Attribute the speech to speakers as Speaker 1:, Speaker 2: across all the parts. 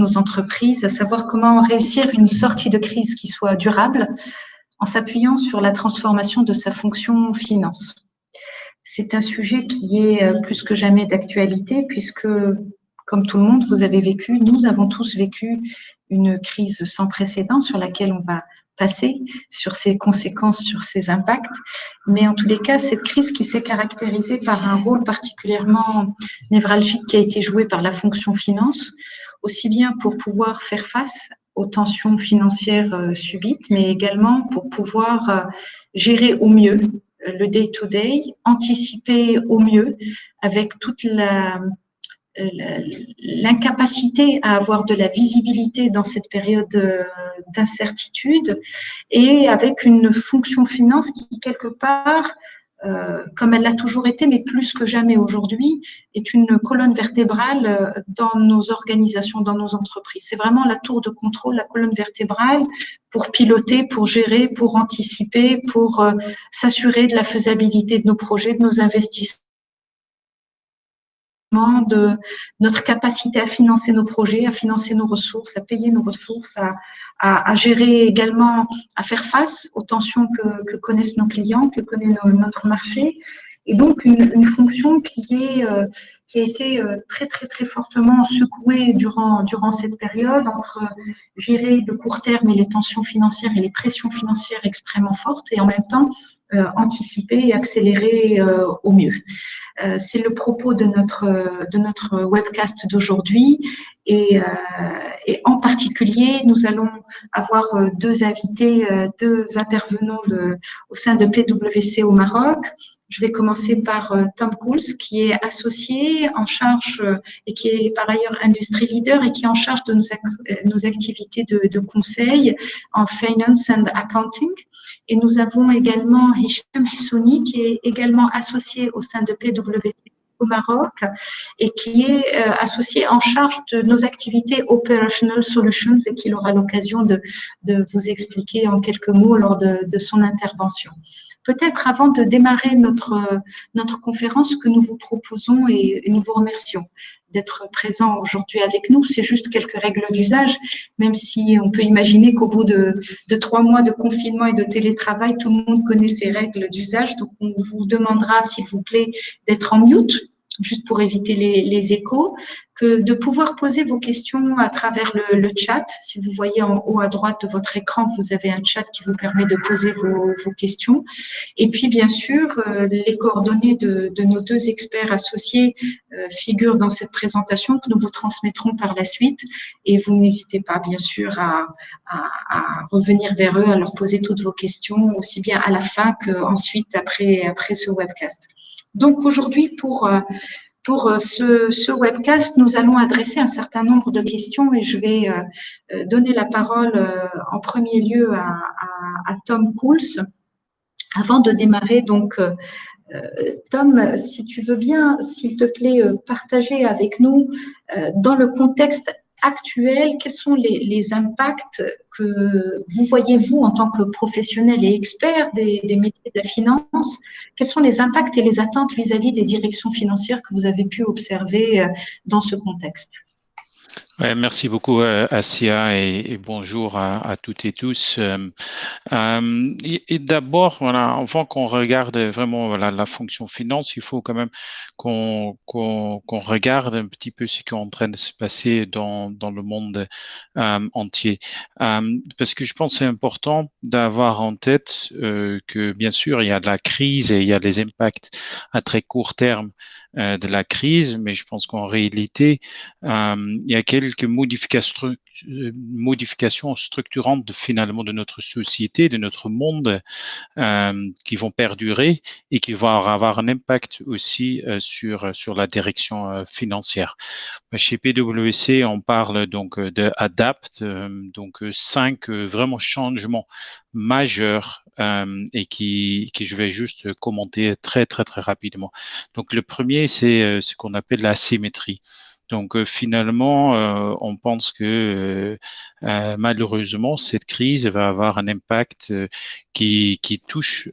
Speaker 1: nos entreprises, à savoir comment réussir une sortie de crise qui soit durable en s'appuyant sur la transformation de sa fonction finance. C'est un sujet qui est plus que jamais d'actualité puisque, comme tout le monde, vous avez vécu, nous avons tous vécu une crise sans précédent sur laquelle on va passer, sur ses conséquences, sur ses impacts. Mais en tous les cas, cette crise qui s'est caractérisée par un rôle particulièrement névralgique qui a été joué par la fonction finance, aussi bien pour pouvoir faire face aux tensions financières subites, mais également pour pouvoir gérer au mieux le day-to-day, anticiper au mieux avec toute l'incapacité à avoir de la visibilité dans cette période d'incertitude et avec une fonction finance qui, quelque part, comme elle l'a toujours été, mais plus que jamais aujourd'hui, est une colonne vertébrale dans nos organisations, dans nos entreprises. C'est vraiment la tour de contrôle, la colonne vertébrale pour piloter, pour gérer, pour anticiper, pour s'assurer de la faisabilité de nos projets, de nos investissements, de notre capacité à financer nos projets, à financer nos ressources, à payer nos ressources, à gérer également, à faire face aux tensions que connaissent nos clients, que connaît notre marché. Et donc, une fonction qui a été très, très, très fortement secouée durant cette période entre gérer le court terme et les tensions financières et les pressions financières extrêmement fortes et en même temps anticiper et accélérer au mieux. C'est le propos de notre webcast d'aujourd'hui et en particulier, nous allons avoir deux invités, deux intervenants au sein de PwC au Maroc. Je vais commencer par Tom Cools, qui est associé en charge et qui est par ailleurs industry leader et qui est en charge de nos activités de conseil en finance and accounting. Et nous avons également Hicham Hissouni, qui est également associé au sein de PwC au Maroc et qui est associé en charge de nos activités Operational Solutions et qu'il aura l'occasion de vous expliquer en quelques mots lors de son intervention. Peut-être avant de démarrer notre conférence, que nous vous proposons et nous vous remercions d'être présents aujourd'hui avec nous. C'est juste quelques règles d'usage, même si on peut imaginer qu'au bout de 3 mois de confinement et de télétravail, tout le monde connaît ces règles d'usage. Donc, on vous demandera, s'il vous plaît, d'être en mute, juste pour éviter les échos, que de pouvoir poser vos questions à travers le chat. Si vous voyez en haut à droite de votre écran, vous avez un chat qui vous permet de poser vos questions. Et puis, bien sûr, les coordonnées de nos deux experts associés figurent dans cette présentation que nous vous transmettrons par la suite. Et vous n'hésitez pas, bien sûr, à revenir vers eux, à leur poser toutes vos questions, aussi bien à la fin qu'ensuite après ce webcast. Donc, aujourd'hui, pour ce webcast, nous allons adresser un certain nombre de questions et je vais donner la parole en premier lieu à Tom Cools. Avant de démarrer, donc, Tom, si tu veux bien, s'il te plaît, partager avec nous, dans le contexte actuel, quels sont les impacts que vous voyez, vous, en tant que professionnel et expert des métiers de la finance, quels sont les impacts et les attentes vis-à-vis des directions financières que vous avez pu observer dans ce contexte?
Speaker 2: Ouais, merci beaucoup, Assia, et bonjour à toutes et tous. Et d'abord, voilà, avant qu'on regarde vraiment voilà, la fonction finance, il faut quand même qu'on regarde un petit peu ce qui est en train de se passer dans le monde entier. Parce que je pense que c'est important d'avoir en tête que, bien sûr, il y a de la crise et il y a des impacts à très court terme de la crise, mais je pense qu'en réalité, il y a quelques modifications structurantes finalement de notre société, de notre monde, qui vont perdurer et qui vont avoir un impact aussi sur la direction financière. Chez PwC, on parle donc de ADAPT, donc 5 vraiment changements majeurs et qui je vais juste commenter très très très rapidement. Donc le premier, c'est ce qu'on appelle la symétrie. Donc finalement, on pense que malheureusement, cette crise va avoir un impact qui touche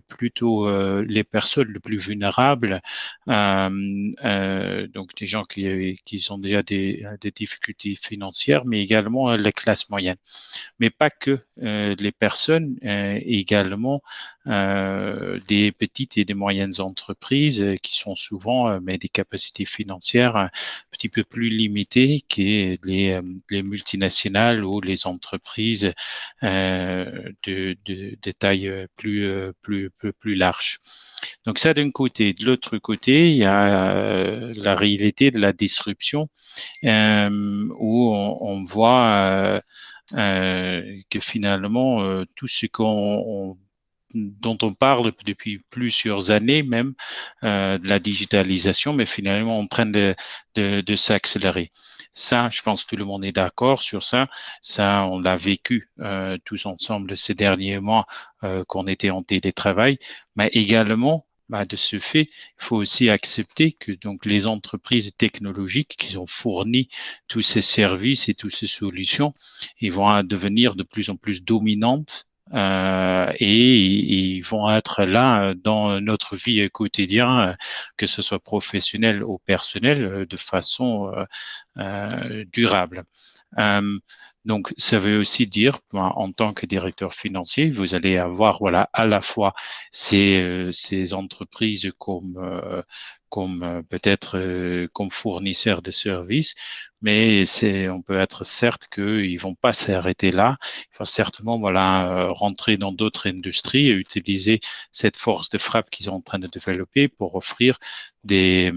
Speaker 2: plutôt les personnes les plus vulnérables, donc des gens qui ont déjà des difficultés financières, mais également les classes moyennes. Mais pas que les personnes, également des petites et des moyennes entreprises qui sont souvent mais des capacités financières un petit peu plus limitées que les multinationales ou les entreprises de taille plus large. Donc ça d'un côté. De l'autre côté, il y a la réalité de la disruption où on voit que finalement tout ce dont on parle depuis plusieurs années même, de la digitalisation, mais finalement en train de s'accélérer. Ça, je pense que tout le monde est d'accord sur ça. Ça, on l'a vécu tous ensemble ces derniers mois qu'on était en télétravail, mais également de ce fait, il faut aussi accepter que donc les entreprises technologiques qui ont fourni tous ces services et toutes ces solutions, ils vont devenir de plus en plus dominantes et ils vont être là dans notre vie quotidienne, que ce soit professionnel ou personnel, de façon durable. Euh, donc, ça veut aussi dire, en tant que directeur financier, vous allez avoir, voilà, à la fois ces entreprises comme peut-être comme fournisseurs de services, mais on peut être certes qu'ils vont pas s'arrêter là. Il faut certainement, voilà, rentrer dans d'autres industries et utiliser cette force de frappe qu'ils sont en train de développer pour offrir des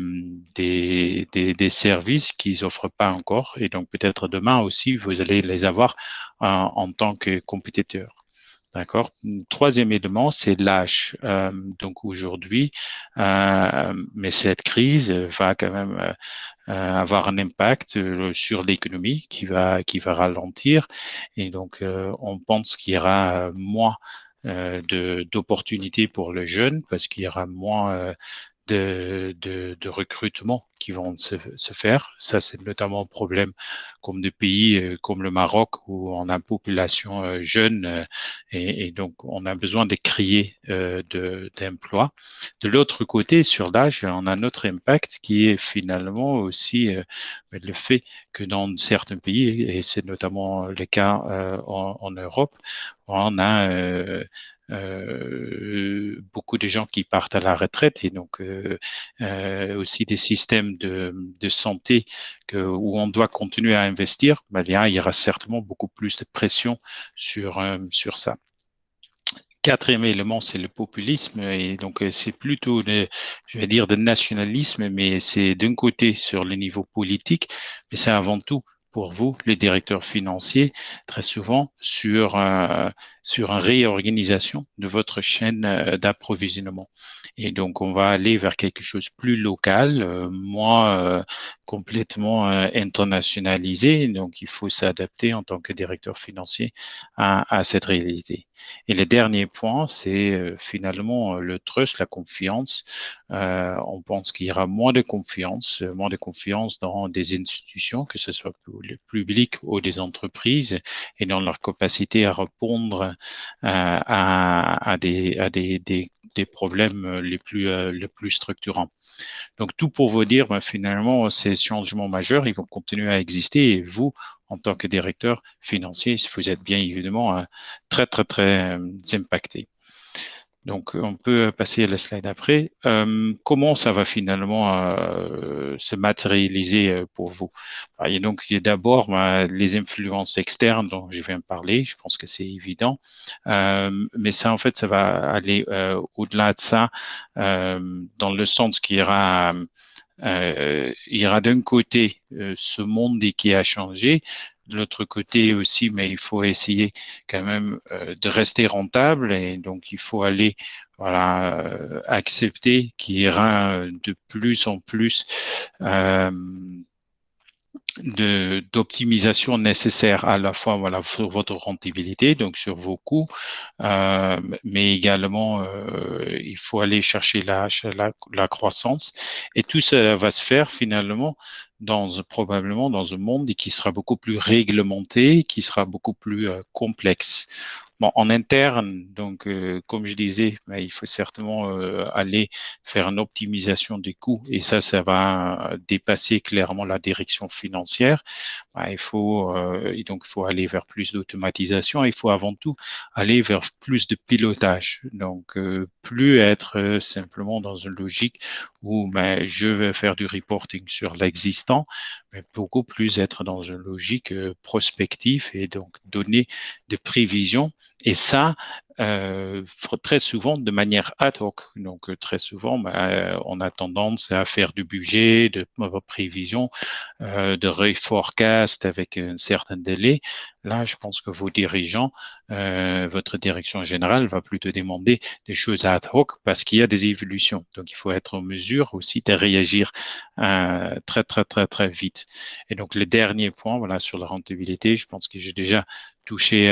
Speaker 2: services qu'ils offrent pas encore. Et donc, peut-être demain aussi, vous allez les avoir en tant que compétiteurs. D'accord. Troisième élément, c'est l'âge. Donc aujourd'hui, mais cette crise va quand même avoir un impact sur l'économie qui va ralentir. Et donc, on pense qu'il y aura moins d'opportunités pour les jeunes parce qu'il y aura moins de recrutement qui vont se faire. Ça, c'est notamment un problème comme des pays comme le Maroc où on a une population jeune et donc on a besoin de créer d'emplois. De l'autre côté, sur l'âge, on a un autre impact qui est finalement aussi le fait que dans certains pays, et c'est notamment le cas en Europe, on a beaucoup de gens qui partent à la retraite et donc aussi des systèmes de santé où on doit continuer à investir, il y aura certainement beaucoup plus de pression sur ça. Quatrième élément, c'est le populisme et donc c'est plutôt, je vais dire, de nationalisme, mais c'est d'un côté sur le niveau politique, mais c'est avant tout pour vous, les directeurs financiers, très souvent sur une réorganisation de votre chaîne d'approvisionnement. Et donc, on va aller vers quelque chose de plus local, moins complètement internationalisé. Donc, il faut s'adapter en tant que directeur financier à cette réalité. Et le dernier point, c'est finalement le trust, la confiance. On pense qu'il y aura moins de confiance dans des institutions, que ce soit le public ou des entreprises, et dans leur capacité à répondre à des problèmes les plus structurants. Donc, tout pour vous dire, finalement, ces changements majeurs, ils vont continuer à exister et vous, en tant que directeur financier, vous êtes bien évidemment très, très, très impacté. Donc, on peut passer à la slide après. Comment ça va finalement se matérialiser pour vous? Et donc, il y a d'abord les influences externes dont je viens de parler. Je pense que c'est évident. Mais ça, en fait, ça va aller au-delà de ça, dans le sens qu'il y aura d'un côté ce monde qui a changé, de l'autre côté aussi, mais il faut essayer quand même de rester rentable et donc il faut aller accepter qu'il y aura de plus en plus d'optimisation nécessaire à la fois voilà, sur votre rentabilité, donc sur vos coûts, mais également il faut aller chercher la croissance. Et tout ça va se faire finalement probablement dans un monde qui sera beaucoup plus réglementé, qui sera beaucoup plus complexe. Bon, en interne, donc, comme je disais, ben, il faut certainement aller faire une optimisation des coûts et ça va dépasser clairement la direction financière. Ben, et donc, il faut aller vers plus d'automatisation. Il faut avant tout aller vers plus de pilotage. Donc, plus être simplement dans une logique où ben, je vais faire du reporting sur l'existant, mais beaucoup plus être dans une logique prospective et donc donner des prévisions et ça, très souvent de manière ad hoc. Donc, très souvent, on a tendance à faire du budget, de prévision, de reforecast avec un certain délai. Là, je pense que vos dirigeants, votre direction générale va plutôt demander des choses ad hoc parce qu'il y a des évolutions. Donc, il faut être en mesure aussi de réagir très, très, très, très vite. Et donc, le dernier point, voilà, sur la rentabilité, je pense que j'ai déjà touché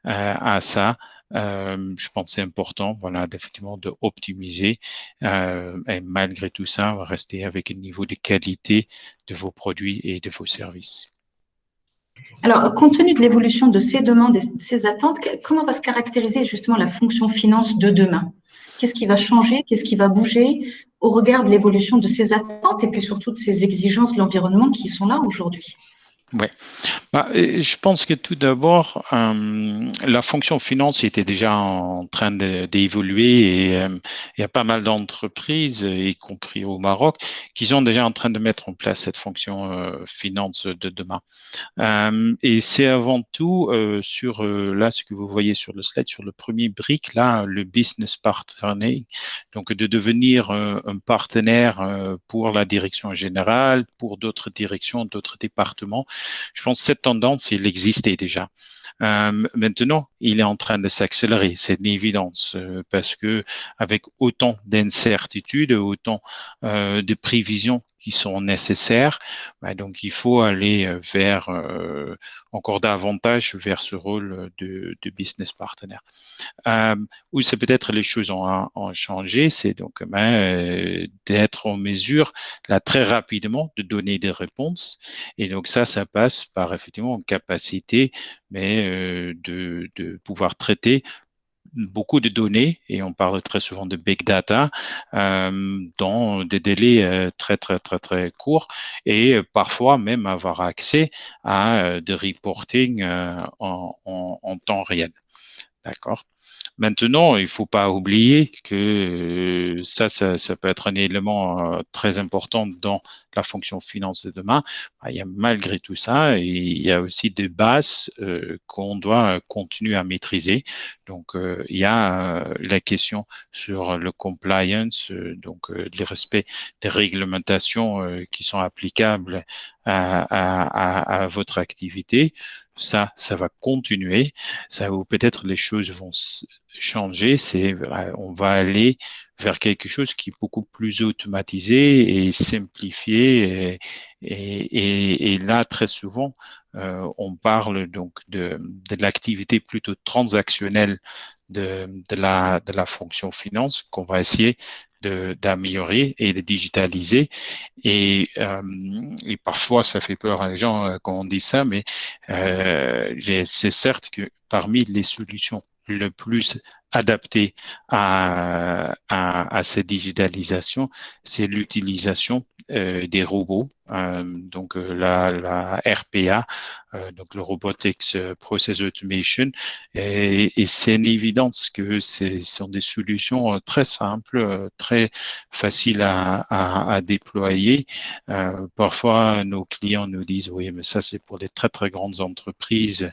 Speaker 2: à ça. Je pense que c'est important, voilà, effectivement, de optimiser et malgré tout ça, rester avec un niveau de qualité de vos produits et de vos services.
Speaker 1: Alors, compte tenu de l'évolution de ces demandes et de ces attentes, comment va se caractériser justement la fonction finance de demain? Qu'est-ce qui va changer? Qu'est-ce qui va bouger au regard de l'évolution de ces attentes et puis surtout de ces exigences de l'environnement qui sont là aujourd'hui?
Speaker 2: Ouais. Je pense que tout d'abord, la fonction finance était déjà en train d'évoluer et il y a pas mal d'entreprises, y compris au Maroc, qui sont déjà en train de mettre en place cette fonction finance de demain. Et c'est avant tout sur là ce que vous voyez sur le slide, sur le premier brick, là, le business partner, donc de devenir un partenaire pour la direction générale, pour d'autres directions, d'autres départements. Je pense que cette tendance, il existait déjà. Maintenant, il est en train de s'accélérer, c'est une évidence, parce que avec autant d'incertitudes, autant de prévisions qui sont nécessaires, donc il faut aller vers encore davantage vers ce rôle de business partner. Où c'est peut-être les choses ont changé, c'est donc d'être en mesure là très rapidement de donner des réponses. Et donc ça passe par effectivement une capacité, de pouvoir traiter beaucoup de données, et on parle très souvent de big data, dans des délais très, très, très, très courts, et parfois même avoir accès à des reporting en temps réel. D'accord. Maintenant, il ne faut pas oublier que ça peut être un élément très important dans la fonction finance de demain. Il y a malgré tout ça, il y a aussi des bases qu'on doit continuer à maîtriser. Donc, il y a la question sur le compliance, donc le respect des réglementations qui sont applicables à votre activité. Ça va continuer. Ça, ou peut-être les choses vont changer, on va aller vers quelque chose qui est beaucoup plus automatisé et simplifié. Et là, très souvent, on parle donc de l'activité plutôt transactionnelle de la fonction finance qu'on va essayer d'améliorer et de digitaliser. Et parfois, ça fait peur à les gens quand on dit ça, mais c'est certes que parmi les solutions le plus adaptées à cette digitalisation, c'est l'utilisation des robots, donc la RPA, donc le Robotics Process Automation, et c'est une évidence que ce sont des solutions très simples, très faciles à déployer. Parfois, nos clients nous disent, oui, mais ça, c'est pour les très, très grandes entreprises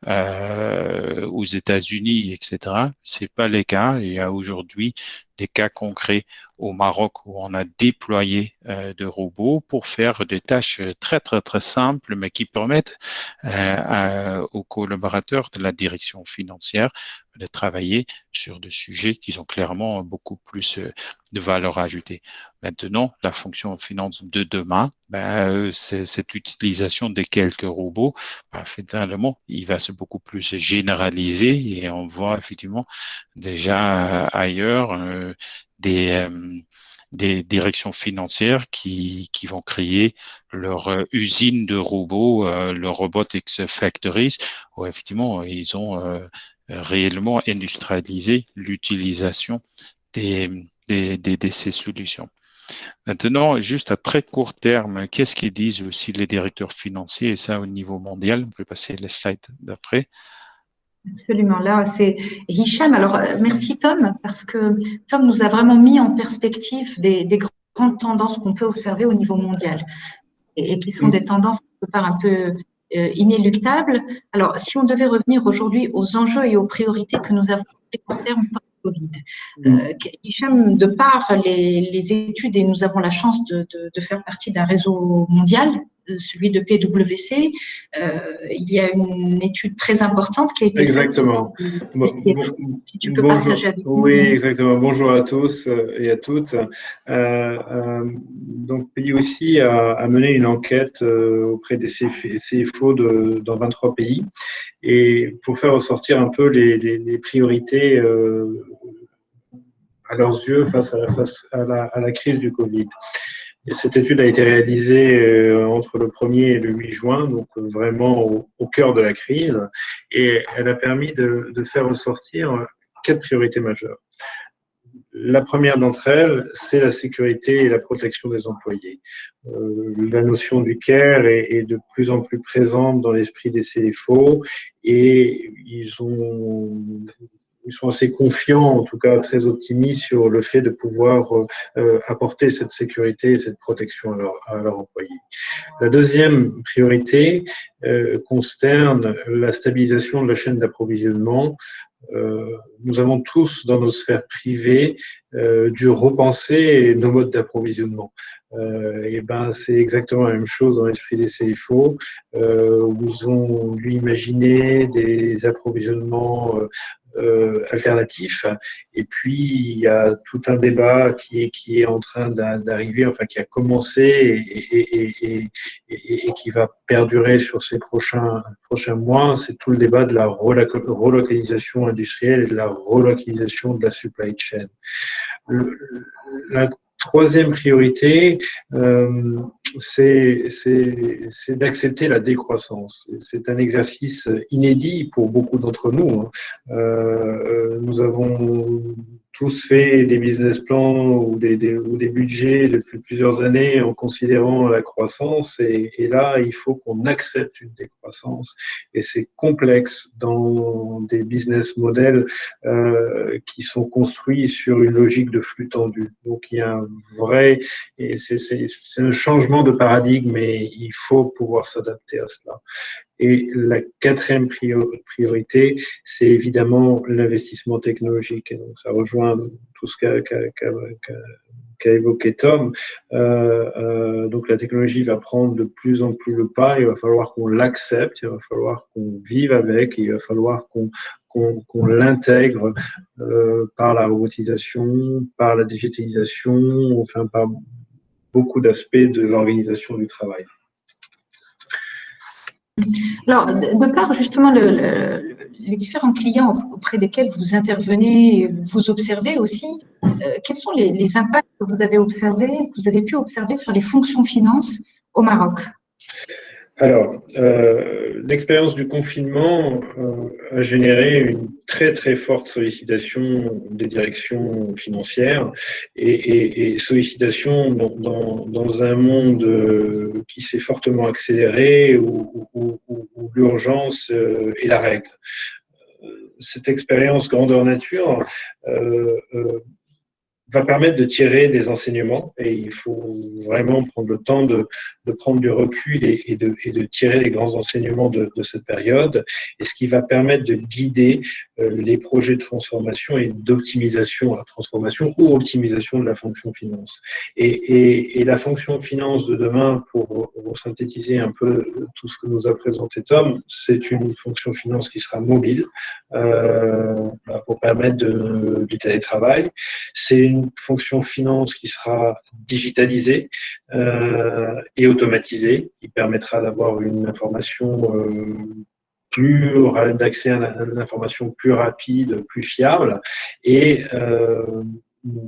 Speaker 2: aux États-Unis, etc. C'est pas le cas. Il y a aujourd'hui des cas concrets au Maroc où on a déployé de robots pour faire nombre de tâches très, très, très simples, mais qui permettent aux collaborateurs de la direction financière de travailler sur des sujets qui ont clairement beaucoup plus de valeur ajoutée. Maintenant, la fonction finance de demain, c'est cette utilisation de quelques robots. Finalement, il va se beaucoup plus généraliser et on voit effectivement déjà ailleurs des directions financières qui vont créer leur usine de robots, leur Robotics Factories, où effectivement, ils ont réellement industrialisé l'utilisation de ces solutions. Maintenant, juste à très court terme, qu'est-ce qu'ils disent aussi les directeurs financiers, et ça au niveau mondial? On peut passer les slides d'après.
Speaker 1: Absolument. Là, c'est Hicham. Alors, merci Tom, parce que Tom nous a vraiment mis en perspective des grandes tendances qu'on peut observer au niveau mondial et qui sont des tendances quelque part un peu inéluctables. Alors, si on devait revenir aujourd'hui aux enjeux et aux priorités que nous avons à court terme post-Covid, Hicham, de par les études, et nous avons la chance de faire partie d'un réseau mondial, celui de PwC, il y a une étude très importante qui a été
Speaker 3: Exactement.
Speaker 1: faite. Si tu peux
Speaker 3: Bonjour.
Speaker 1: partager avec nous.
Speaker 3: Oui, exactement. Bonjour à tous et à toutes. Donc, PwC a mené une enquête auprès des CFO dans 23 pays et pour faire ressortir un peu les priorités à leurs yeux face à la crise du Covid. Et cette étude a été réalisée entre le 1er et le 8 juin, donc vraiment au cœur de la crise, et elle a permis de faire ressortir 4 priorités majeures. La première d'entre elles, c'est la sécurité et la protection des employés. La notion du care est de plus en plus présente dans l'esprit des CFO et ils sont assez confiants, en tout cas très optimistes sur le fait de pouvoir apporter cette sécurité et cette protection à leurs employés. La deuxième priorité concerne la stabilisation de la chaîne d'approvisionnement. Nous avons tous dans nos sphères privées dû repenser nos modes d'approvisionnement. C'est exactement la même chose dans l'esprit des CFO, où ils ont dû imaginer des approvisionnements alternatifs. Et puis, il y a tout un débat qui est en train d'arriver, enfin qui a commencé et qui va perdurer sur ces prochains mois. C'est tout le débat de la relocalisation industrielle et de la relocalisation de la supply chain. La troisième priorité, c'est d'accepter la décroissance. C'est un exercice inédit pour beaucoup d'entre nous. Nous avons tous fait des business plans ou des budgets depuis plusieurs années en considérant la croissance et là, il faut qu'on accepte une décroissance et c'est complexe dans des business models qui sont construits sur une logique de flux tendu. Donc, il y a un vrai, et c'est un changement de paradigme et il faut pouvoir s'adapter à cela. Et la quatrième priorité, c'est évidemment l'investissement technologique. Et donc, ça rejoint tout ce qu'a évoqué Tom. Donc, la technologie va prendre de plus en plus le pas. Il va falloir qu'on l'accepte, il va falloir qu'on vive avec, il va falloir qu'on l'intègre par la robotisation, par la digitalisation, enfin par beaucoup d'aspects de l'organisation du travail.
Speaker 1: Alors, de par justement les différents clients auprès desquels vous intervenez, vous observez aussi, quels sont les impacts que vous avez observés, que vous avez pu observer sur les fonctions finances au Maroc?
Speaker 3: Alors, l'expérience du confinement a généré une très très forte sollicitation des directions financières et sollicitation dans un monde qui s'est fortement accéléré où l'urgence est la règle. Cette expérience grandeur nature va permettre de tirer des enseignements et il faut vraiment prendre le temps de prendre du recul et de tirer les grands enseignements de cette période, et ce qui va permettre de guider les projets de transformation et d'optimisation à la transformation ou optimisation de la fonction finance. Et la fonction finance de demain, pour synthétiser un peu tout ce que nous a présenté Tom, c'est une fonction finance qui sera mobile pour permettre du télétravail. C'est une fonction finance qui sera digitalisée et automatisée, qui permettra d'avoir une information d'accès à l'information plus rapide, plus fiable, et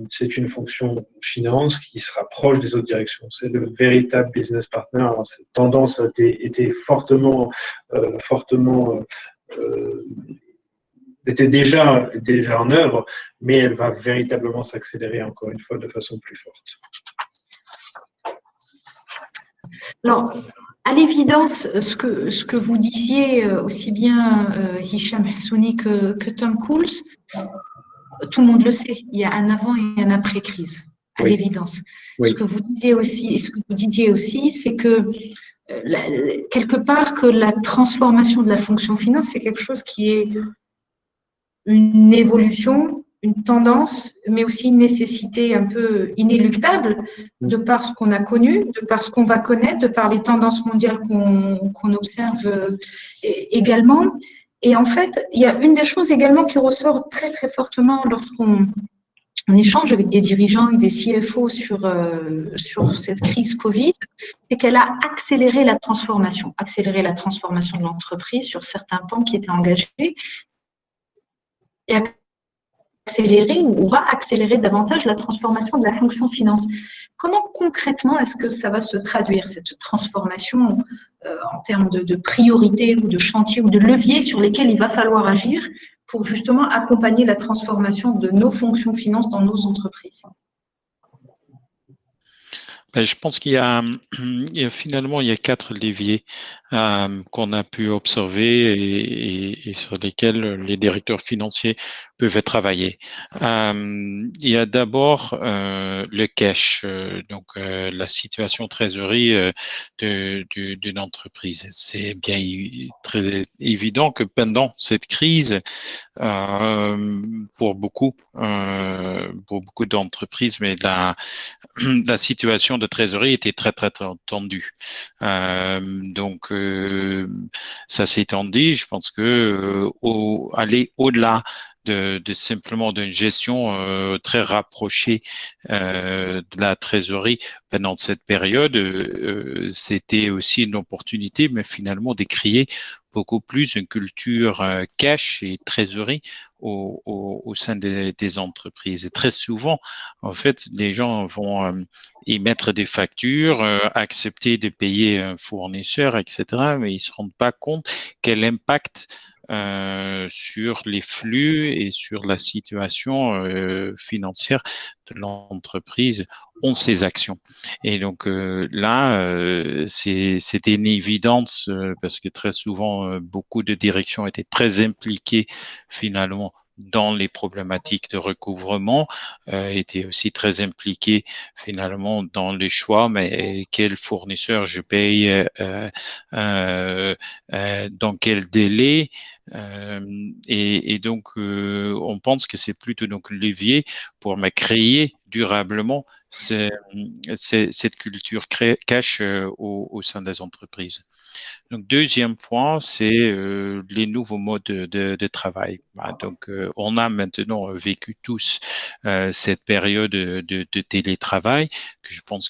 Speaker 3: c'est une fonction finance qui sera proche des autres directions. C'est le véritable business partner. Alors, cette tendance a été fortement était déjà en œuvre, mais elle va véritablement s'accélérer encore une fois de façon plus forte.
Speaker 1: Alors, à l'évidence, ce que vous disiez aussi bien Hicham Hassouni que Tom Cools, tout le monde le sait, il y a un avant et un après-crise, à l'évidence. Oui. Ce que vous disiez aussi, c'est que quelque part que la transformation de la fonction finance, c'est quelque chose qui est une évolution, une tendance, mais aussi une nécessité un peu inéluctable de par ce qu'on a connu, de par ce qu'on va connaître, de par les tendances mondiales qu'on observe également. Et en fait, il y a une des choses également qui ressort très, très fortement lorsqu'on échange avec des dirigeants et des CFO sur cette crise Covid, c'est qu'elle a accéléré la transformation de l'entreprise sur certains pans qui étaient engagés, et accélérer ou va accélérer davantage la transformation de la fonction finance. Comment concrètement est-ce que ça va se traduire, cette transformation, en termes de priorité ou de chantier ou de levier sur lesquels il va falloir agir pour justement accompagner la transformation de nos fonctions finance dans nos entreprises?
Speaker 2: Je pense qu'il y a finalement 4 leviers qu'on a pu observer et sur lesquels les directeurs financiers peuvent travailler. Il y a d'abord le cash, donc la situation trésorerie d'une entreprise. C'est bien très évident que pendant cette crise, pour beaucoup d'entreprises, mais la situation de trésorerie était très, très, très tendue. Donc, ça s'est étendu. Je pense que aller au-delà de simplement d'une gestion très rapprochée de la trésorerie pendant cette période, c'était aussi une opportunité, mais finalement de créer beaucoup plus une culture cash et trésorerie au sein des entreprises. Et très souvent, en fait, les gens vont émettre des factures, accepter de payer un fournisseur, etc., mais ils ne se rendent pas compte quel impact sur les flux et sur la situation financière de l'entreprise ont ces actions. Et donc là, c'était une évidence parce que très souvent, beaucoup de directions étaient très impliquées finalement dans les problématiques de recouvrement, étaient aussi très impliqués finalement dans les choix, mais quel fournisseur je paye, dans quel délai, et donc on pense que c'est plutôt donc un levier pour créer durablement cette culture cash au sein des entreprises. Donc, deuxième point, c'est les nouveaux modes de travail. Donc, on a maintenant vécu tous cette période de télétravail que je pense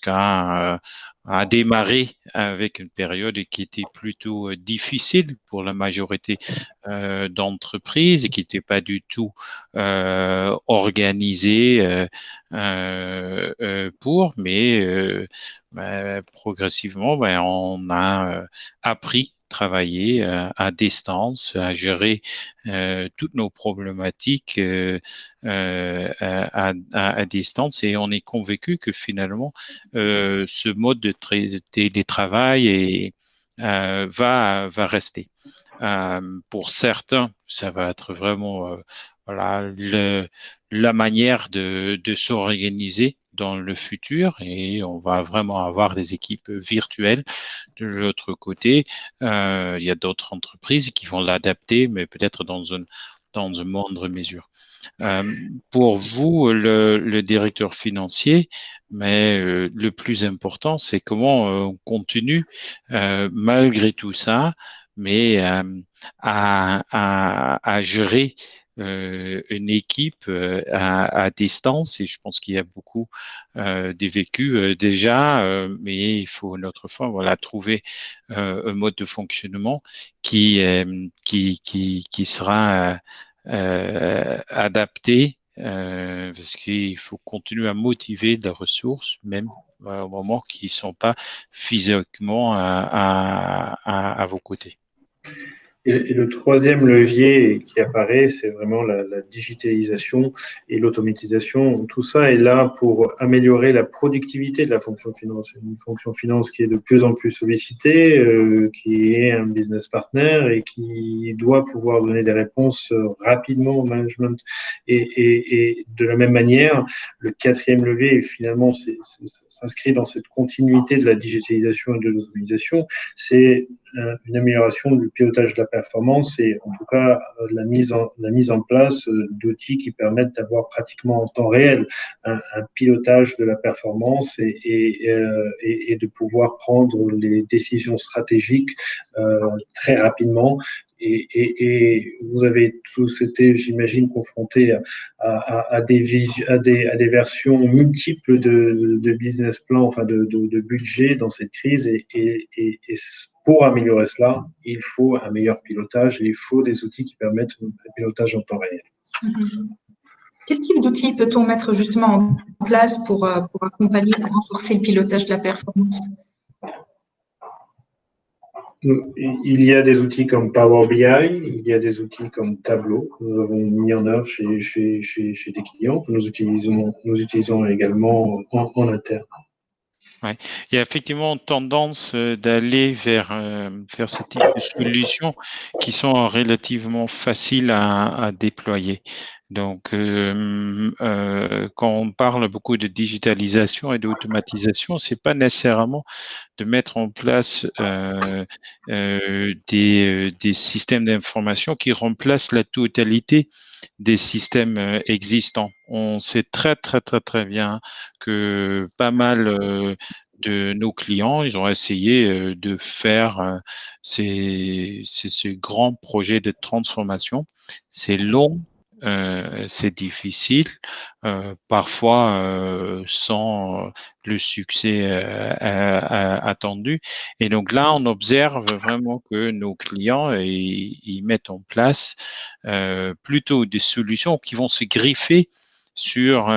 Speaker 2: a démarré avec une période qui était plutôt difficile pour la majorité d'entreprises et qui n'était pas du tout organisée mais progressivement, on a appris travailler à distance, à gérer toutes nos problématiques à distance, et on est convaincu que finalement ce mode de télétravail va rester. Pour certains, ça va être vraiment voilà, la manière de s'organiser dans le futur et on va vraiment avoir des équipes virtuelles. De l'autre côté, il y a d'autres entreprises qui vont l'adapter, mais peut-être dans une moindre mesure. Pour vous, le directeur financier, mais le plus important, c'est comment on continue malgré tout ça, mais à gérer une équipe à distance. Et je pense qu'il y a beaucoup des vécus déjà, mais il faut une autre fois voilà, trouver un mode de fonctionnement qui sera adapté parce qu'il faut continuer à motiver des ressources, même au moment qui ne sont pas physiquement à vos côtés.
Speaker 3: Et le troisième levier qui apparaît, c'est vraiment la digitalisation et l'automatisation. Tout ça est là pour améliorer la productivité de la fonction finance. Une fonction finance qui est de plus en plus sollicitée, qui est un business partner et qui doit pouvoir donner des réponses rapidement au management. Et de la même manière, le quatrième levier, finalement, s'inscrit dans cette continuité de la digitalisation et de l'automatisation, c'est une amélioration du pilotage de la performance et en tout cas la mise en place d'outils qui permettent d'avoir pratiquement en temps réel un pilotage de la performance et de pouvoir prendre les décisions stratégiques très rapidement. Et vous avez tous été, j'imagine, confrontés à des versions multiples de business plan, enfin de budget dans cette crise. Et pour améliorer cela, il faut un meilleur pilotage et il faut des outils qui permettent un pilotage en temps réel.
Speaker 1: Quel type d'outils peut-on mettre justement en place pour accompagner, pour renforcer le pilotage de la performance?
Speaker 3: Il y a des outils comme Power BI, il y a des outils comme Tableau que nous avons mis en œuvre chez des clients que nous utilisons également en interne.
Speaker 2: Ouais. Il y a effectivement tendance d'aller vers ce type de solutions qui sont relativement faciles à déployer. Donc, quand on parle beaucoup de digitalisation et d'automatisation, c'est pas nécessairement de mettre en place des systèmes d'information qui remplacent la totalité des systèmes existants. On sait très bien que pas mal de nos clients, ils ont essayé de faire ces grands projets de transformation. C'est long, c'est difficile, parfois sans le succès attendu. Et donc là, on observe vraiment que nos clients ils mettent en place plutôt des solutions qui vont se greffer sur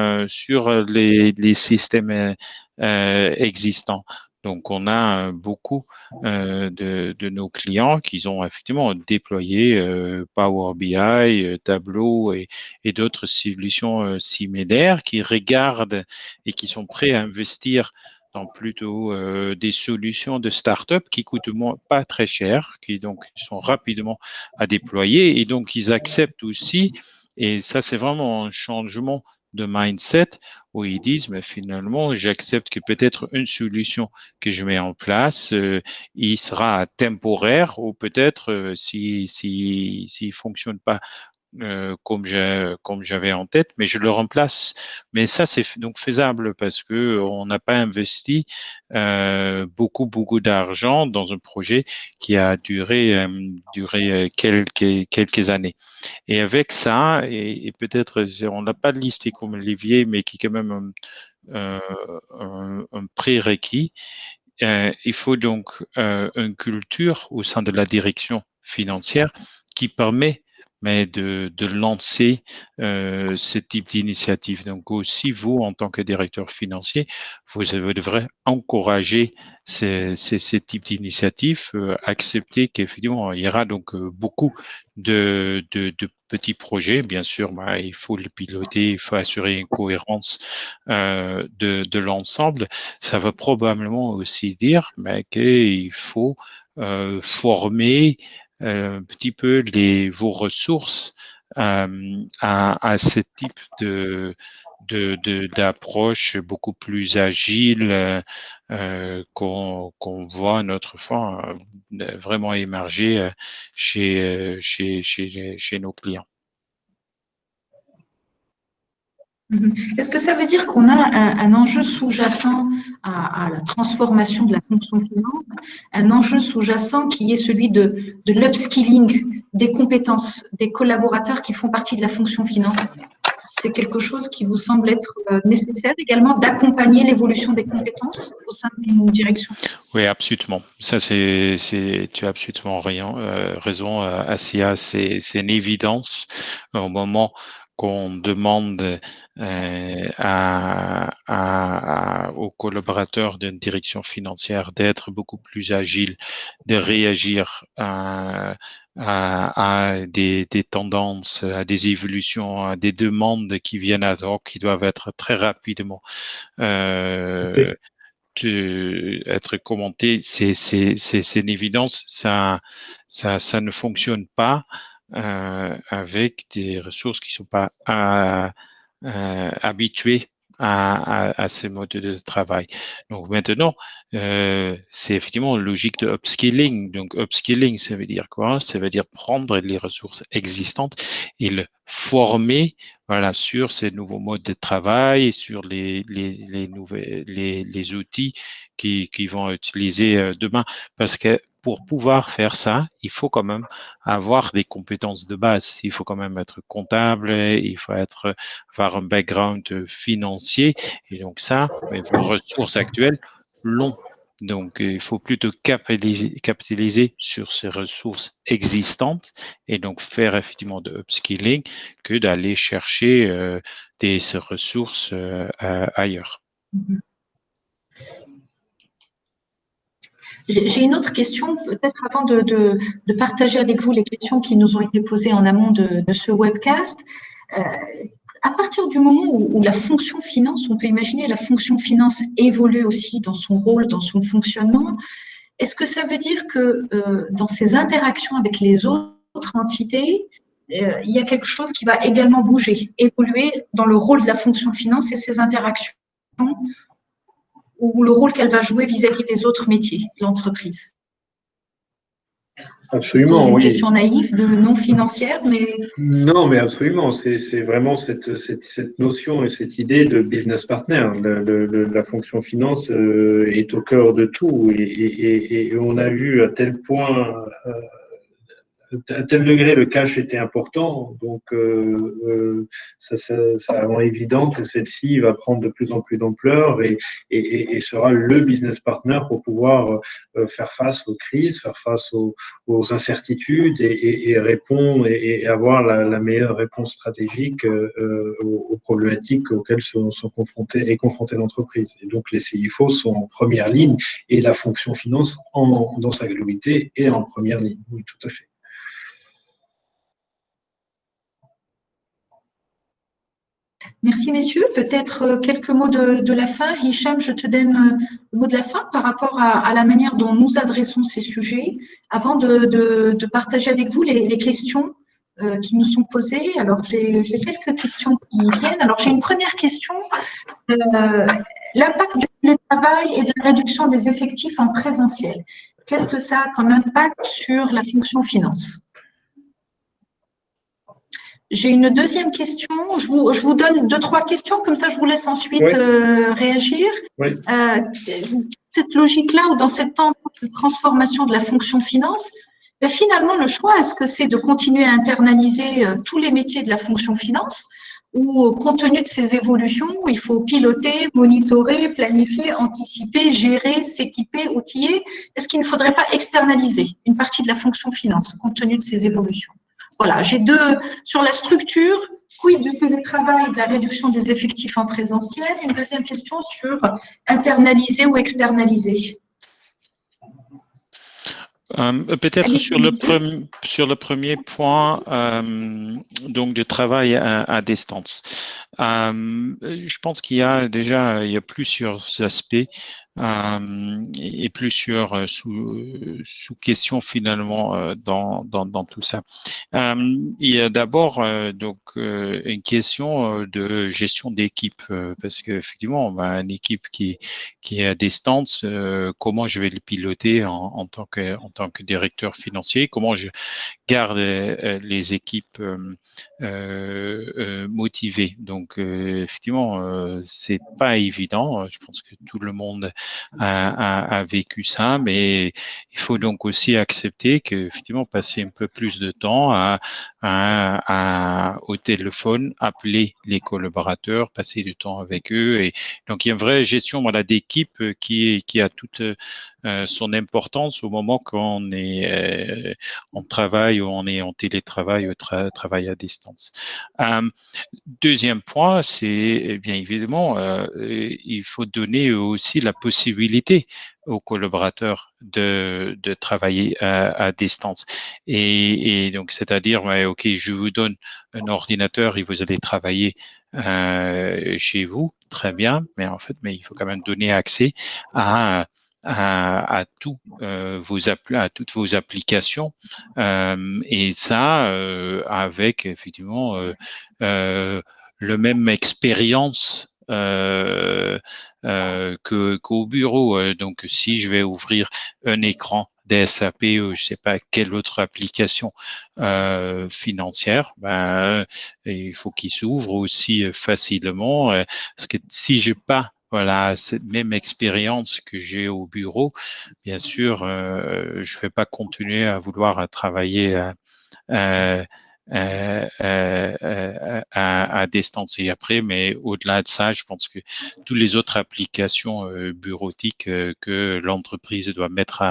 Speaker 2: les systèmes existants. Donc, on a beaucoup de nos clients qui ont effectivement déployé Power BI, Tableau et d'autres solutions similaires qui regardent et qui sont prêts à investir dans plutôt des solutions de start-up qui coûtent pas très cher, qui donc sont rapidement à déployer et donc ils acceptent aussi, et ça c'est vraiment un changement de mindset où ils disent, mais finalement, j'accepte que peut-être une solution que je mets en place, il sera temporaire ou peut-être s'il fonctionne pas comme j'avais en tête, mais je le remplace. Mais ça, c'est donc faisable parce que on n'a pas investi beaucoup d'argent dans un projet qui a duré quelques années. Et avec ça, et peut-être on n'a pas listé comme Olivier, mais qui est quand même un prérequis. Il faut donc une culture au sein de la direction financière qui permet de lancer ce type d'initiative. Donc aussi, vous, en tant que directeur financier, vous devrez encourager ces types d'initiatives, accepter qu'effectivement, il y aura donc beaucoup de petits projets. Bien sûr, il faut le piloter, il faut assurer une cohérence de l'ensemble. Ça va probablement aussi dire qu'il faut former un petit peu vos ressources à ce type d'approche beaucoup plus agile qu'on voit notre fois vraiment émerger chez nos clients.
Speaker 1: Est-ce que ça veut dire qu'on a un enjeu sous-jacent à la transformation de la fonction finance, un enjeu sous-jacent qui est celui de l'upskilling des compétences des collaborateurs qui font partie de la fonction finance? C'est quelque chose qui vous semble être nécessaire également d'accompagner l'évolution des compétences au sein d'une direction?
Speaker 2: Oui, absolument. Ça, tu as absolument raison, Assia. C'est une évidence au moment qu'on demande aux collaborateurs d'une direction financière d'être beaucoup plus agiles, de réagir à des tendances, à des évolutions, à des demandes qui viennent ad hoc, qui doivent être très rapidement être commenté. C'est une évidence. Ça ne fonctionne pas avec des ressources qui sont pas habituées à ces modes de travail. Donc maintenant, c'est effectivement une logique de upskilling. Donc upskilling, ça veut dire quoi? Ça veut dire prendre les ressources existantes et le former, voilà, sur ces nouveaux modes de travail, sur les outils qui vont utiliser demain. Parce que pour pouvoir faire ça, il faut quand même avoir des compétences de base. Il faut quand même être comptable, il faut avoir un background financier. Et donc ça, vos ressources actuelles l'ont. Donc, il faut plutôt capitaliser sur ces ressources existantes et donc faire effectivement de upskilling que d'aller chercher ces ressources ailleurs.
Speaker 1: J'ai une autre question, peut-être avant de partager avec vous les questions qui nous ont été posées en amont de ce webcast. À partir du moment où la fonction finance, on peut imaginer la fonction finance évolue aussi dans son rôle, dans son fonctionnement, est-ce que ça veut dire que dans ses interactions avec les autres entités, il y a quelque chose qui va également bouger, évoluer dans le rôle de la fonction finance et ses interactions ou le rôle qu'elle va jouer vis-à-vis des autres métiers de l'entreprise?
Speaker 3: Absolument,
Speaker 1: une
Speaker 3: oui.
Speaker 1: Question naïve, non financière, mais…
Speaker 3: Non, mais absolument. C'est vraiment cette notion et cette idée de business partner. La fonction finance est au cœur de tout. Et on a vu à tel point… à tel degré, le cash était important, donc ça rend évident que celle-ci va prendre de plus en plus d'ampleur et sera le business partner pour pouvoir faire face aux crises, faire face aux incertitudes et répondre et avoir la meilleure réponse stratégique aux problématiques auxquelles sont confrontées l'entreprise. Et donc les CFO sont en première ligne et la fonction finance dans sa globalité est en première ligne. Oui, tout à fait.
Speaker 1: Merci, messieurs. Peut-être quelques mots de la fin. Hicham, je te donne le mot de la fin par rapport à la manière dont nous adressons ces sujets, avant de partager avec vous les questions qui nous sont posées. Alors, j'ai quelques questions qui viennent. Alors, j'ai une première question. L'impact du télétravail et de la réduction des effectifs en présentiel. Qu'est-ce que ça a comme impact sur la fonction finance? J'ai une deuxième question. Je vous donne 2-3 questions, comme ça je vous laisse ensuite réagir.
Speaker 3: Oui.
Speaker 1: Cette logique-là, ou dans cette tendance de transformation de la fonction finance, finalement, le choix, est-ce que c'est de continuer à internaliser tous les métiers de la fonction finance, ou compte tenu de ces évolutions, il faut piloter, monitorer, planifier, anticiper, gérer, s'équiper, outiller? Est-ce qu'il ne faudrait pas externaliser une partie de la fonction finance, compte tenu de ces évolutions? Voilà, j'ai sur la structure, quid du télétravail et de la réduction des effectifs en présentiel. Une deuxième question sur internaliser ou externaliser.
Speaker 2: Peut-être sur le premier point, donc de travail à distance. Je pense qu'il y a déjà plusieurs aspects et plusieurs sous-questions finalement dans tout ça. Il y a d'abord donc une question de gestion d'équipe parce qu'effectivement on a une équipe qui est à distance. Comment je vais le piloter en tant que directeur financier? Comment je garde les équipes motivées. Donc, effectivement, c'est pas évident. Je pense que tout le monde a vécu ça, mais il faut donc aussi accepter que, effectivement, passer un peu plus de temps au téléphone, appeler les collaborateurs, passer du temps avec eux. Et donc, il y a une vraie gestion d'équipe qui a toute son importance au moment qu'on est on travaille ou on est en télétravail ou travail à distance. Deuxième point, c'est bien évidemment, il faut donner aussi la possibilité aux collaborateurs de travailler à distance. Et donc, c'est-à-dire, OK, je vous donne un ordinateur et vous allez travailler chez vous, très bien, mais en fait, il faut quand même donner accès à toutes vos applications et ça avec effectivement le même expérience qu'au bureau. Donc, si je vais ouvrir un écran d'SAP ou je sais pas quelle autre application financière, il faut qu'il s'ouvre aussi facilement parce que si j'ai pas cette même expérience que j'ai au bureau, bien sûr, je vais pas continuer à vouloir travailler à distance et après, mais au-delà de ça, je pense que toutes les autres applications bureautiques que l'entreprise doit mettre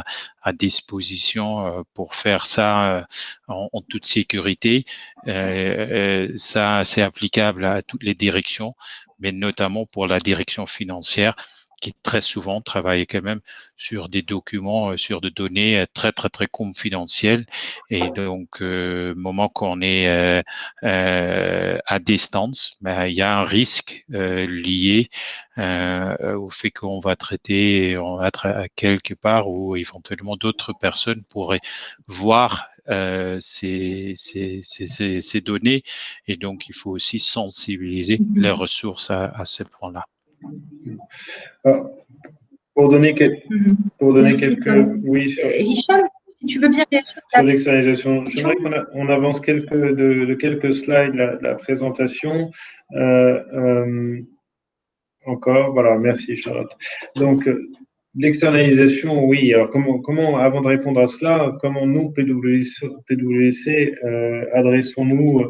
Speaker 2: à disposition pour faire ça en toute sécurité, ça c'est applicable à toutes les directions, mais notamment pour la direction financière qui très souvent travaille quand même sur des documents, sur des données très, très, très confidentielles. Et donc, moment qu'on est à distance, il y a un risque lié au fait qu'on va traiter, on va être à quelque part où éventuellement d'autres personnes pourraient voir ces données. Et donc, il faut aussi sensibiliser les ressources à ce point-là.
Speaker 3: Pour donner quelques...
Speaker 1: Oui, Hicham, si tu veux bien réagir
Speaker 3: sur l'externalisation, j'aimerais qu'on avance quelques slides la présentation. Encore, voilà, merci Charlotte. Donc, l'externalisation, oui. Alors, comment, avant de répondre à cela, comment nous, PwC, adressons-nous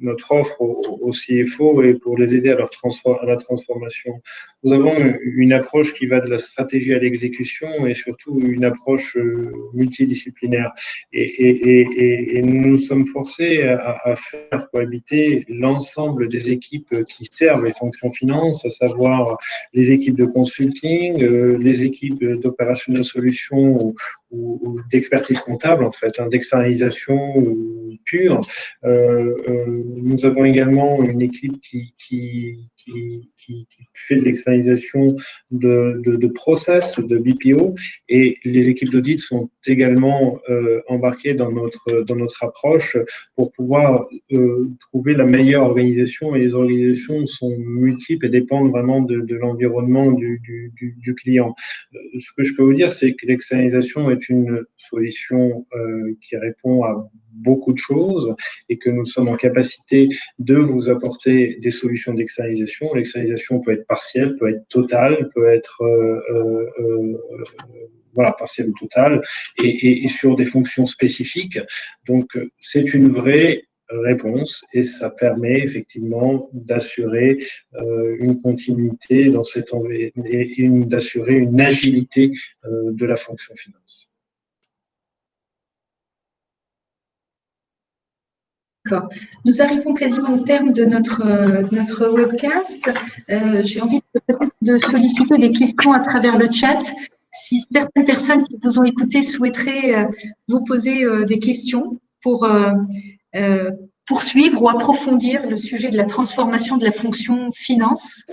Speaker 3: notre offre au CFO et pour les aider à la transformation. Nous avons une approche qui va de la stratégie à l'exécution et surtout une approche multidisciplinaire. Et nous sommes forcés à faire cohabiter l'ensemble des équipes qui servent les fonctions finance, à savoir les équipes de consulting, les équipes d'opérationnel solutions ou d'expertise comptable, en fait, d'externalisation pure. Nous avons également une équipe qui fait de l'externalisation de process, de BPO, et les équipes d'audit sont également embarquées dans notre approche pour pouvoir trouver la meilleure organisation, et les organisations sont multiples et dépendent vraiment de l'environnement du client. Ce que je peux vous dire, c'est que l'externalisation est une solution qui répond à beaucoup de choses et que nous sommes en capacité de vous apporter des solutions d'externalisation. L'externalisation peut être partielle, peut être totale, peut être partielle ou totale, et sur des fonctions spécifiques. Donc, c'est une vraie réponse et ça permet effectivement d'assurer une continuité dans cette et d'assurer une agilité de la fonction finance.
Speaker 1: D'accord. Nous arrivons quasiment au terme de notre webcast. J'ai envie de solliciter des questions à travers le chat. Si certaines personnes qui vous ont écouté souhaiteraient vous poser des questions pour poursuivre ou approfondir le sujet de la transformation de la fonction finance.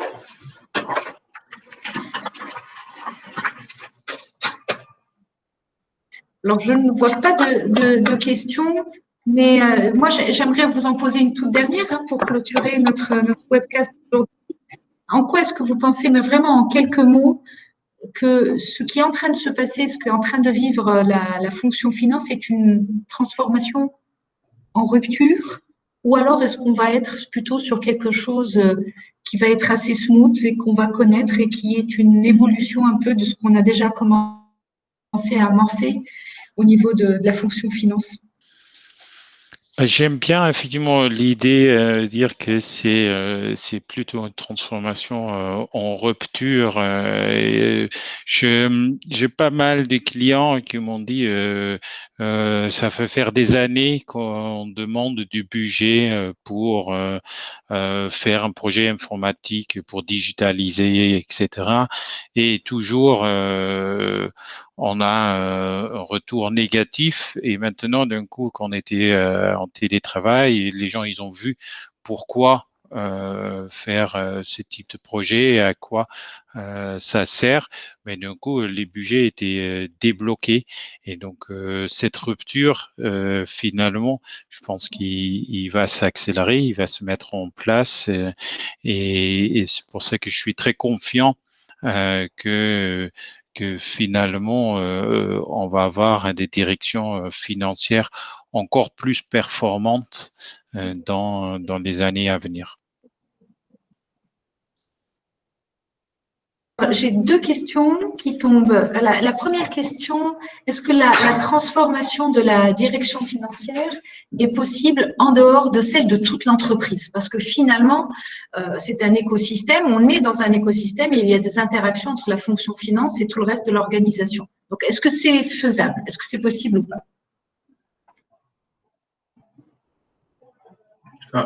Speaker 1: Alors, je ne vois pas de questions, mais moi, j'aimerais vous en poser une toute dernière pour clôturer notre webcast aujourd'hui. En quoi est-ce que vous pensez, mais vraiment en quelques mots, que ce qui est en train de se passer, ce qu'est en train de vivre la fonction finance est une transformation en rupture, ou alors est-ce qu'on va être plutôt sur quelque chose qui va être assez smooth et qu'on va connaître et qui est une évolution un peu de ce qu'on a déjà commencé à amorcer au niveau de la fonction finance?
Speaker 2: J'aime bien effectivement l'idée de dire que c'est plutôt une transformation en rupture. J'ai pas mal de clients qui m'ont dit ça fait faire des années qu'on demande du budget pour faire un projet informatique, pour digitaliser, etc. Et toujours on a un retour négatif, et maintenant d'un coup qu'on était en télétravail, les gens ils ont vu pourquoi faire ce type de projet et à quoi ça sert, mais d'un coup les budgets étaient débloqués, et donc cette rupture finalement je pense qu'il va s'accélérer, il va se mettre en place, et c'est pour ça que je suis très confiant que finalement, on va avoir des directions financières encore plus performantes dans les années à venir.
Speaker 1: J'ai deux questions qui tombent. La première question, est-ce que la transformation de la direction financière est possible en dehors de celle de toute l'entreprise? Parce que finalement, c'est un écosystème, on est dans un écosystème et il y a des interactions entre la fonction finance et tout le reste de l'organisation. Donc, est-ce que c'est faisable? Est-ce que c'est possible ou pas?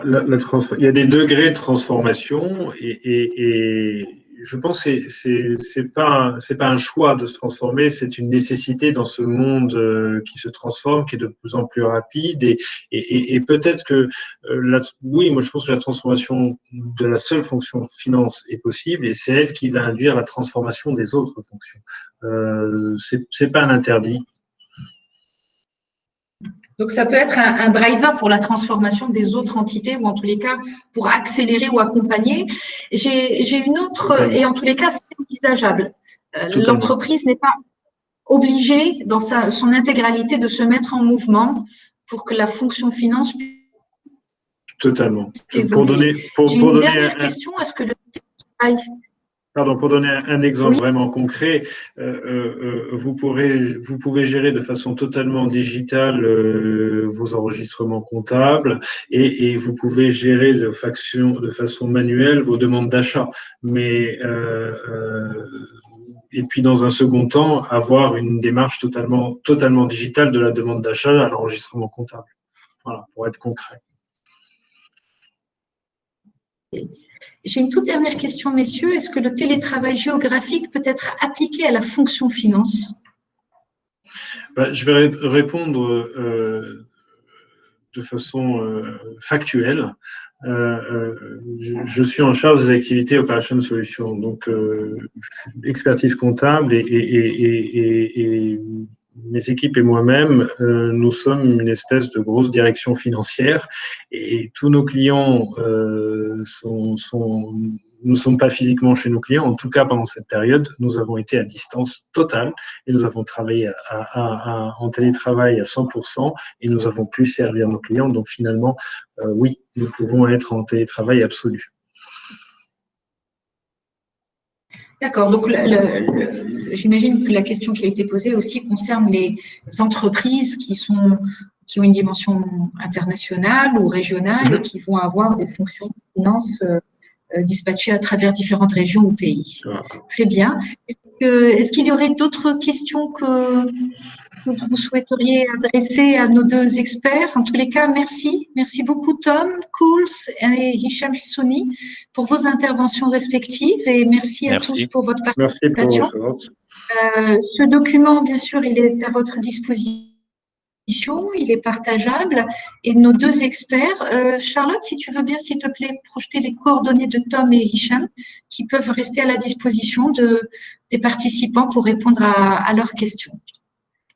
Speaker 3: Il y a des degrés de transformation et je pense que c'est pas un choix de se transformer, c'est une nécessité dans ce monde qui se transforme, qui est de plus en plus rapide, et peut-être que oui, moi je pense que la transformation de la seule fonction finance est possible, et c'est elle qui va induire la transformation des autres fonctions. C'est pas un interdit.
Speaker 1: Donc, ça peut être un driver pour la transformation des autres entités, ou en tous les cas, pour accélérer ou accompagner. J'ai une autre, et en tous les cas, c'est envisageable. L'entreprise n'est pas obligée, dans son intégralité, de se mettre en mouvement pour que la fonction finance puisse
Speaker 3: Totalement.
Speaker 1: J'ai une dernière question. Est-ce que le travail…
Speaker 3: Pardon, pour donner un exemple vraiment concret, vous pouvez gérer de façon totalement digitale vos enregistrements comptables, et vous pouvez gérer de façon manuelle vos demandes d'achat. Mais et puis dans un second temps, avoir une démarche totalement digitale de la demande d'achat à l'enregistrement comptable. Voilà, pour être concret.
Speaker 1: J'ai une toute dernière question, messieurs. Est-ce que le télétravail géographique peut être appliqué à la fonction finance?
Speaker 3: Je vais répondre de façon factuelle. Je suis en charge des activités Operation Solutions, donc expertise comptable, et mes équipes et moi-même, nous sommes une espèce de grosse direction financière, et tous nos clients ne sont pas physiquement chez nos clients. En tout cas, pendant cette période, nous avons été à distance totale, et nous avons travaillé en télétravail à 100%, et nous avons pu servir nos clients. Donc finalement, oui, nous pouvons être en télétravail absolu.
Speaker 1: D'accord. Donc, j'imagine que la question qui a été posée aussi concerne les entreprises qui ont une dimension internationale ou régionale et qui vont avoir des fonctions de finance dispatchées à travers différentes régions ou pays. Très bien. Est-ce qu'il y aurait d'autres questions que vous souhaiteriez adresser à nos deux experts? En tous les cas, merci. Merci beaucoup, Tom Kouls et Hicham Hissouni, pour vos interventions respectives, et merci à tous pour votre participation.
Speaker 3: Merci pour votre
Speaker 1: ce document, bien sûr, il est à votre disposition il est partageable. Et nos deux experts, Charlotte, si tu veux bien, s'il te plaît, projeter les coordonnées de Tom et Hicham, qui peuvent rester à la disposition des participants pour répondre à leurs questions.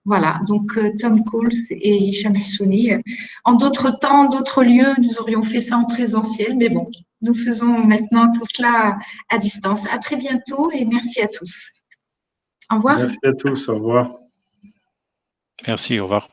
Speaker 1: Voilà, donc Tom Coles et Hicham Hussouni. En d'autres temps, d'autres lieux, nous aurions fait ça en présentiel, mais bon, nous faisons maintenant tout cela à distance. À très bientôt et merci à tous. Au revoir.
Speaker 3: Merci à tous, au revoir.
Speaker 2: Merci, au revoir.